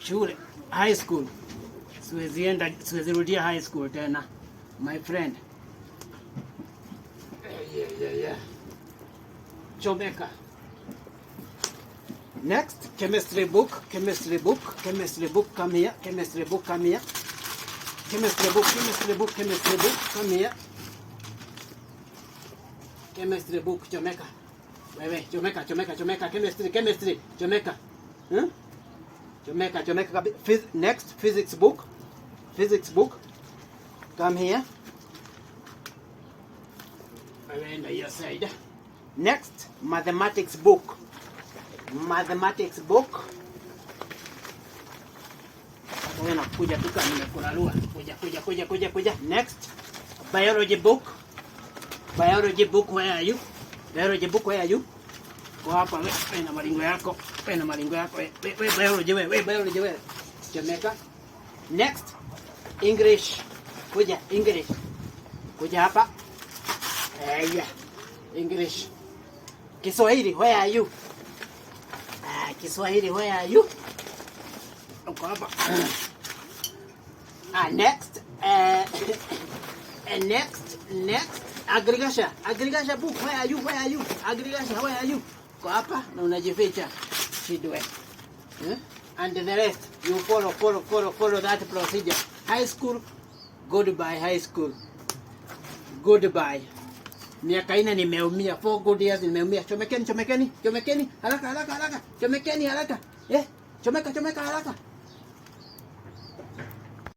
shule, high school. Siwezi rudia high school tena, my friend. Yeah. Chomeka. Next, chemistry book, come here. Chemistry book, come here. Chemistry book, come here. Chemistry book, chomeka. Wewe, chomeka, chemistry, chomeka. Chomeka. Next, physics book, come here. Wewe enda hiyo side. Next, mathematics book. Wewe nakuja tu kama nimekurarua. Kuja. Next, biology book, where are you? Kwa hapa wewe na malingo yako. Wewe biology wewe. Chomeka. Next, English. Kuja hapa. Yeah. English. Kiswahili, where are you? Kiswahili, where are you? Uko hapa. Next, next, agriculture book, where are you? Agriculture, where are you? Uko hapa na unajificha. Shidwe. And the rest, you follow that procedure. High school, goodbye high school. Goodbye. Miaka 4 nimeumia, 4 good years nimeumia. Chomekeni, haraka. Chomekeni haraka. Chomeka haraka.